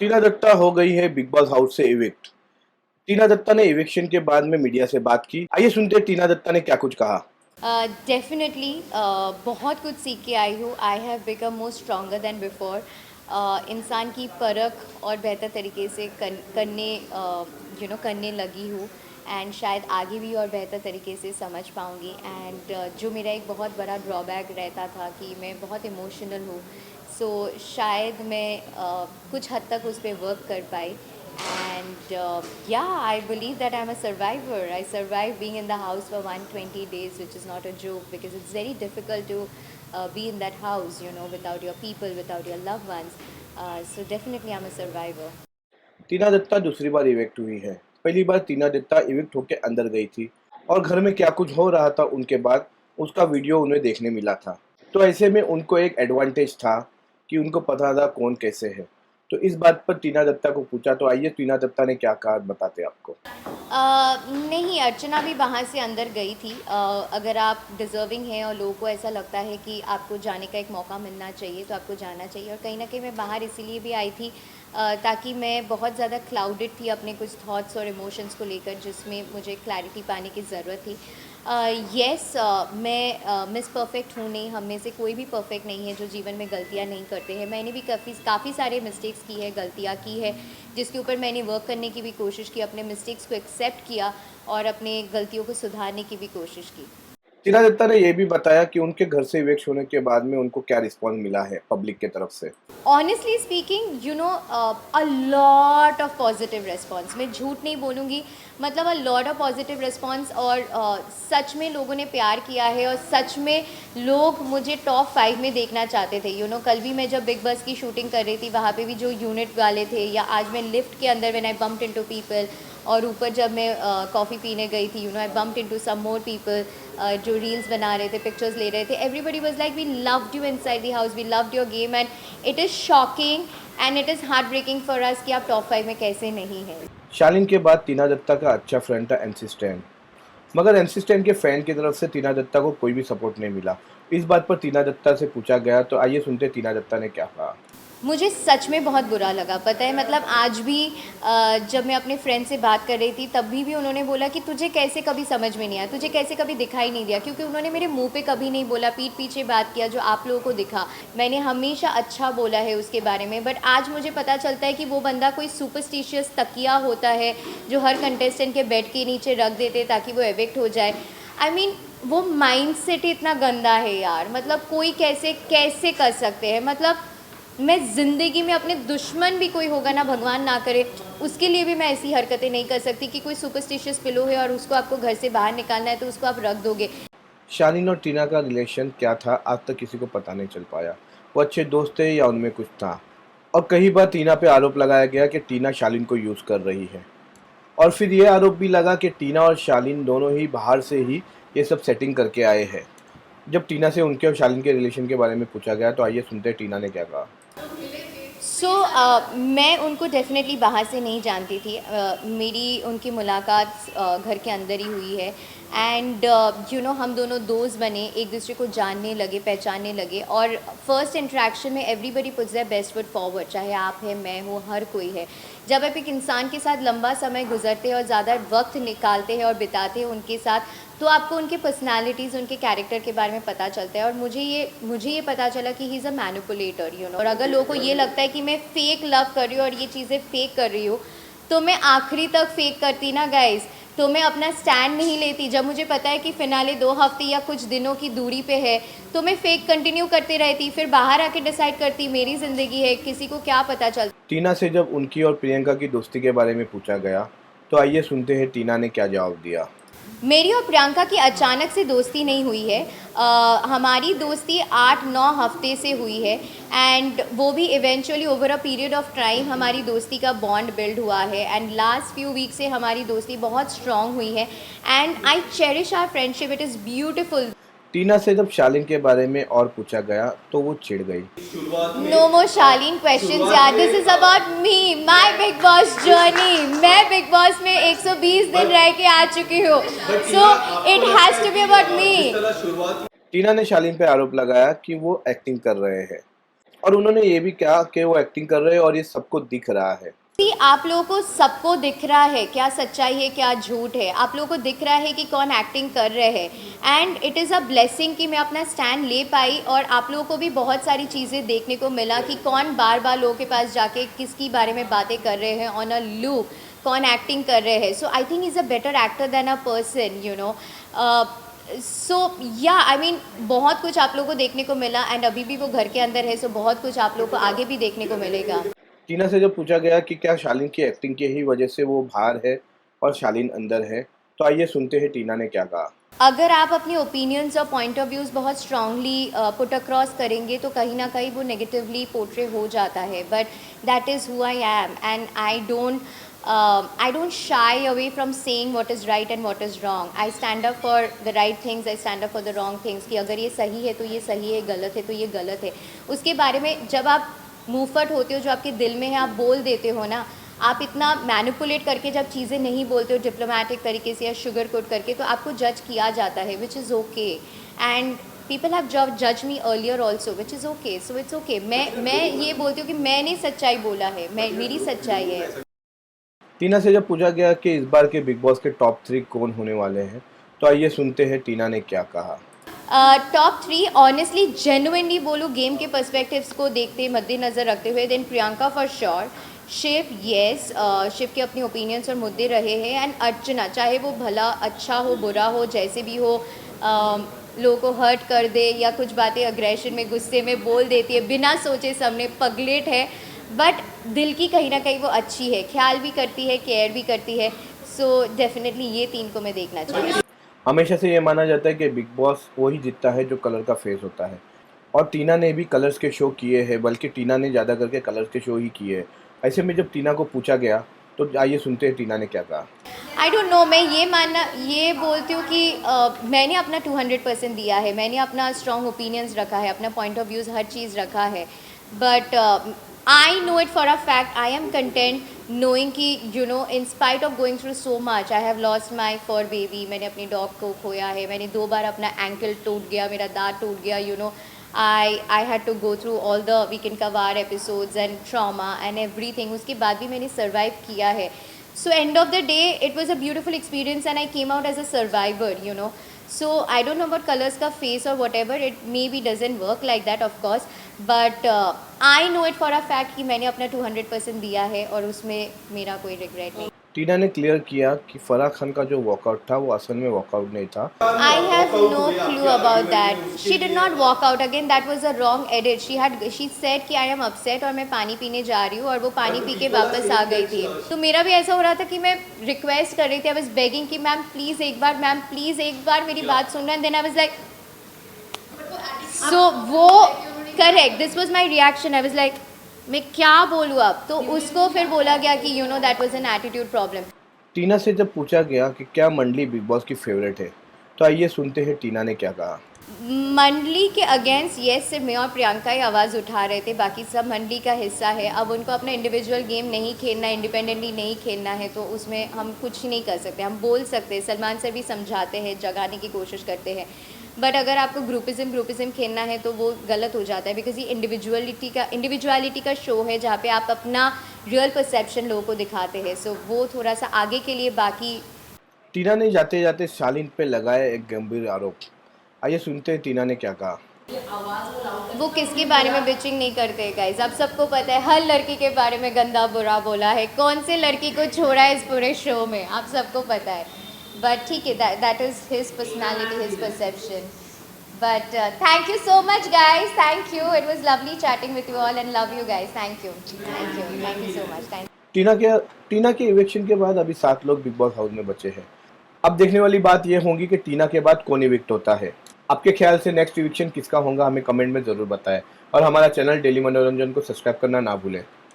टीना दत्ता हो गई है बिग बॉस हाउस से इविक्ट। टीना दत्ता ने इविक्शन के बाद में मीडिया से बात की। आइए सुनते हैं टीना दत्ता ने क्या कुछ कहा। डेफिनेटली बहुत कुछ सीख के आई हूँ। I have become more stronger than before. इंसान की परख और बेहतर तरीके से करने लगी हूँ। एंड शायद आगे भी और बेहतर तरीके से समझ पाऊँगी। एंड जो मेरा एक बहुत बड़ा ड्रॉबैक रहता था कि मैं बहुत इमोशनल हूँ। सो शायद मैं कुछ हद तक उस पर वर्क कर पाई। And yeah, I believe that I'm a survivor. I survived being in the house for 120 days, which is not a joke because it's very difficult to be in that house, without your people, without your loved ones. So definitely, I'm a survivor. टीना दत्ता दूसरी बार evict हुई है। पहली बार टीना Dutta evict होकर अंदर गई थी और घर में क्या कुछ हो रहा था उनके बाद उसका वीडियो उन्हें देखने मिला था। तो ऐसे में उनको एक एडवांटेज था कि उनको पता था कौन कैसे है। तो इस बात पर टीना दत्ता को पूछा, तो आइए टीना दत्ता ने क्या कहा बताते हैं आपको। नहीं, अर्चना भी वहाँ से अंदर गई थी। अगर आप डिज़र्विंग हैं और लोगों को ऐसा लगता है कि आपको जाने का एक मौका मिलना चाहिए तो आपको जाना चाहिए। और कहीं ना कहीं मैं बाहर इसीलिए भी आई थी ताकि मैं बहुत ज़्यादा क्लाउडेड थी अपने कुछ थॉट्स और इमोशंस को लेकर, जिसमें मुझे क्लैरिटी पाने की ज़रूरत थी। यस, मैं मिस परफेक्ट हूँ नहीं, हम में से कोई भी परफेक्ट नहीं है जो जीवन में गलतियाँ नहीं करते हैं। मैंने भी काफ़ी सारे मिस्टेक्स की है, गलतियाँ की है, जिसके ऊपर मैंने वर्क करने की भी कोशिश की, अपने मिस्टेक्स को एक्सेप्ट किया और अपने गलतियों को सुधारने की भी कोशिश की। टीना दत्ता ने यह भी बताया कि उनके घर से इविक्ट होने के बाद में उनको क्या रिस्पॉन्स मिला है पब्लिक की तरफ से। Honestly speaking, a lot of positive response. मैं झूठ नहीं बोलूँगी, मतलब a lot of positive response. और सच में लोगों ने प्यार किया है और सच में लोग मुझे टॉप 5 में देखना चाहते थे। कल भी मैं जब बिग बॉस की शूटिंग कर रही थी, वहाँ पे भी जो यूनिट वाले थे, या आज मैं लिफ्ट के अंदर when I bumped into people, और ऊपर जब मैं कॉफ़ी पीने गई थी, I bumped into some more people जो रील्स बना रहे थे, पिक्चर्स ले रहे थे। Everybody was like we loved you inside the house, we loved your game, and it is shocking and it is heart breaking for us कि आप top 5 में कैसे नहीं हैं। शालीन के बाद टीना दत्ता का अच्छा फ्रेंड था एनसी स्टैन, मगर एनसी स्टैन के फैन की तरफ से टीना दत्ता को कोई भी सपोर्ट नहीं मिला। इस बात पर टीना दत्ता से पूछा गया, तो आइए सुनते हैं टीना दत्ता ने क्या कहा। मुझे सच में बहुत बुरा लगा, पता है। मतलब आज भी जब मैं अपने फ्रेंड से बात कर रही थी, तब भी उन्होंने बोला कि तुझे कैसे कभी समझ में नहीं आया, तुझे कैसे कभी दिखाई नहीं दिया, क्योंकि उन्होंने मेरे मुंह पे कभी नहीं बोला, पीठ पीछे बात किया जो आप लोगों को दिखा। मैंने हमेशा अच्छा बोला है उसके बारे में, बट आज मुझे पता चलता है कि वो बंदा कोई सुपरस्टिशियस तकिया होता है जो हर कंटेस्टेंट के बेड के नीचे रख देते ताकि वो एविक्ट हो जाए। आई मीन, वो माइंड सेट इतना गंदा है यार। मतलब कोई कैसे कैसे कर सकते हैं। मतलब मैं ज़िंदगी में अपने दुश्मन भी कोई होगा ना, भगवान ना करे, उसके लिए भी मैं ऐसी हरकतें नहीं कर सकती कि कोई सुपरस्टिशियस पिलो है और उसको आपको घर से बाहर निकालना है तो उसको आप रख दोगे। शालीन और टीना का रिलेशन क्या था आज तक किसी को पता नहीं चल पाया। वो अच्छे दोस्त थे या उनमें कुछ था। और कई बार टीना पे आरोप लगाया गया कि टीना शालीन को यूज़ कर रही है। और फिर ये आरोप भी लगा कि टीना और शालीन दोनों ही बाहर से ही ये सब सेटिंग करके आए हैं। जब टीना से उनके और शालीन के रिलेशन के बारे में पूछा गया, तो आइए सुनते हैं टीना ने क्या कहा। सो मैं उनको डेफिनेटली बाहर से नहीं जानती थी। मेरी उनकी मुलाकात घर के अंदर ही हुई है। एंड हम दोनों दोस्त बने, एक दूसरे को जानने लगे, पहचानने लगे। और फर्स्ट इंटरेक्शन में everybody puts their best foot forward, चाहे आप हैं, मैं हूँ, हर कोई है। जब आप एक इंसान के साथ लंबा समय गुजरते हैं और ज़्यादा वक्त निकालते हैं और बिताते हैं उनके साथ, तो आपको उनके पर्सनालिटीज़, उनके कैरेक्टर के बारे में पता चलता है। और मुझे ये पता चला कि ही इज़ अ मैनिपुलेटर, और अगर लोगों को ये लगता है कि मैं फ़ेक लव कर रही हूँ और ये चीज़ें फ़ेक कर रही हूँ, तो मैं आखिरी तक फ़ेक करती ना गाइज़, तो मैं अपना स्टैंड नहीं लेती। जब मुझे पता है कि फ़िनाले 2 हफ्ते या कुछ दिनों की दूरी पे है, तो मैं फ़ेक कंटिन्यू करती रहती, फिर बाहर आके डिसाइड करती। मेरी ज़िंदगी है, किसी को क्या पता चलता। टीना से जब उनकी और प्रियंका की दोस्ती के बारे में पूछा गया, तो आइए सुनते हैं टीना ने क्या जवाब दिया। मेरी और प्रियंका की अचानक से दोस्ती नहीं हुई है। हमारी दोस्ती 8-9 हफ्ते से हुई है। एंड वो भी eventually over a period of time हमारी दोस्ती का बॉन्ड बिल्ड हुआ है। एंड लास्ट फ्यू वीक से हमारी दोस्ती बहुत स्ट्रॉन्ग हुई है। And I cherish our friendship, it is beautiful. Tina से जब शालीन के बारे में और पूछा गया, तो वो चिढ़ गई। नो मोर शालीन क्वेश्चंस यार, this is about me, my Bigg Boss journey. मैं बिग बॉस में 120 दिन रह के आ चुकी हूँ, so it has to be about me. Tina ने शालीन पे आरोप लगाया कि वो एक्टिंग कर रहे हैं। और उन्होंने ये भी कहा कि वो एक्टिंग कर रहे हैं और ये सबको दिख रहा है। See, आप लोगों को सबको दिख रहा है क्या सच्चाई है क्या झूठ है, आप लोगों को दिख रहा है कि कौन एक्टिंग कर रहे हैं। And it is a blessing कि मैं अपना स्टैंड ले पाई, और आप लोगों को भी बहुत सारी चीज़ें देखने को मिला कि कौन बार बार लोगों के पास जाके किसकी बारे में बातें कर रहे हैं ऑन अ लूप, कौन एक्टिंग कर रहे हैं। So I think is a better actor than a person, you know. So yeah I mean बहुत कुछ आप लोगों को देखने को मिला, एंड अभी भी वो घर के अंदर है, सो बहुत कुछ आप लोगों को आगे भी देखने को मिलेगा। टीना से जब पूछा गया कि क्या शालीन की एक्टिंग की ही वजह से वो बाहर है और शालीन अंदर है, तो आइए सुनते हैं टीना ने क्या कहा। अगर आप अपने ओपिनियंस और पॉइंट ऑफ व्यूज़ बहुत स्ट्रांगली पुट अक्रॉस करेंगे तो कहीं ना कहीं वो नेगेटिवली पोर्ट्रे हो जाता है, but that is who I am, and I don't shy away from saying what is right and what is wrong. I stand up for the right things, I stand up for the wrong things, कि अगर ये सही है तो ये सही है, गलत है तो ये गलत है। उसके बारे में जब आप मुँहफट होते हो, जो आपके दिल में है आप बोल देते हो ना, आप इतना मैनिपुलेट करके जब चीज़ें नहीं बोलते हो डिप्लोमेटिक तरीके से या शुगर कोट करके, तो आपको जज किया जाता है, which is okay. And people have जज me earlier also, which is okay, so it's okay. मैं ये बोलती हूँ कि मैंने सच्चाई बोला है, मैं मेरी सच्चाई है। टीना से जब पूछा गया कि इस बार के बिग बॉस के टॉप 3 कौन होने वाले हैं, तो आइए सुनते हैं टीना ने क्या कहा। टॉप 3 ऑनेस्टली जेन्युइनली बोलूँ, गेम के पर्सपेक्टिव्स को देखते मद्देनज़र रखते हुए, then Priyanka for sure, Shiv yes, Shiv के अपने ओपिनियंस और मुद्दे रहे हैं, एंड अर्चना, चाहे वो भला अच्छा हो बुरा हो जैसे भी हो, लोगों को हर्ट कर दे या कुछ बातें अग्रेशन में गुस्से में बोल देती है बिना सोचे समझे, पगलेट है, बट दिल की कहीं ना कहीं वो अच्छी है, ख्याल भी करती है, केयर भी करती है। सो डेफिनेटली ये 3 को मैं देखना चाहूँगी। हमेशा से ये माना जाता है कि बिग बॉस वही जीतता है जो कलर का फेस होता है, और टीना ने भी कलर्स के शो किए हैं, बल्कि टीना ने ज़्यादा करके कलर्स के शो ही किए हैं। ऐसे में जब टीना को पूछा गया, तो आइए सुनते हैं टीना ने क्या कहा। आई डोंट नो, मैं ये बोलती हूँ कि मैंने अपना 200% दिया है, मैंने अपना स्ट्रॉन्ग ओपिनियंस रखा है, अपना पॉइंट ऑफ व्यूज़ हर चीज़ रखा है, but I know it for a fact, I am content knowing कि you know in spite of going through so much, I have lost my fur baby, मैंने अपनी डॉग को खोया है, मैंने 2 बार अपना एंकल टूट गया, मेरा दांत टूट गया, you know, I had to go through all the Weekend का वार episodes and trauma and everything, उसके बाद भी मैंने survive किया है। So end of the day it was a beautiful experience and I came out as a survivor, you know. So I don't know about colors का face or whatever, it maybe doesn't work like that of course, but I know it for a fact कि मैंने अपना 200% दिया है और उसमें मेरा कोई regret नहीं। टीना ने क्लियर किया कि फराह खान का जो वॉकआउट था वो असल में वॉकआउट नहीं था। I have no clue about that. She did not walk out. Again, that was a wrong edit. She said कि I am upset और मैं पानी पीने जा रही हूँ, और वो पानी पी के वापस आ गई थी। तो मेरा भी ऐसा हो रहा था कि मैं रिक्वेस्ट कर रही थी, I was begging कि मैम प्लीज़ एक बार मेरी बात सुनना, and then I was like, so वो correct, this was my reaction. I was like, मैं क्या बोलूँ अब, तो उसको फिर बोला गया कि you know that was an attitude problem. Tina से जब पूछा गया कि क्या मंडली बिग बॉस की फेवरेट है, तो आइए सुनते हैं टीना ने क्या कहा। मंडली के अगेंस्ट येस सिर्फ मैं और प्रियंका ही आवाज़ उठा रहे थे, बाकी सब मंडली का हिस्सा है। अब उनको अपना इंडिविजुअल गेम नहीं खेलना है, इंडिपेंडेंटली नहीं खेलना है, तो उसमें हम कुछ नहीं कर सकते। हम बोल सकते हैं, सलमान सर भी समझाते हैं, जगाने की कोशिश करते हैं, बट अगर आपको ग्रुपिज़म खेलना है तो वो गलत हो जाता है, बिकॉज ये इंडिविजुअलिटी का शो है जहाँ पे आप अपना रियल परसेप्शन लोगों को दिखाते हैं। सो वो थोड़ा सा आगे के लिए बाकी। टीना ने जाते जाते शालीन पे लगाया एक गंभीर आरोप। आइए सुनते हैं टीना ने क्या कहा। वो किसके बारे में बिचिंग नहीं करते गाइस, आप सबको पता है, हर लड़की के बारे में गंदा बुरा बोला है, कौन से लड़की को छोड़ा है इस पूरे शो में, आप सबको पता है। बट ठीक है, that is his personality, his perception. But thank you so much guys, thank you, it was lovely chatting with you all and love you guys, thank you so much, thank. Tina के eviction के बाद अभी 7 लोग big boss house में बचे हैं। अब देखने वाली बात यह होगी कि टीना के बाद कौन इविक्ट होता है। आपके ख्याल से नेक्स्ट इविक्शन किसका होगा, हमें कमेंट में ज़रूर बताएं, और हमारा चैनल डेली मनोरंजन को सब्सक्राइब करना ना भूलें।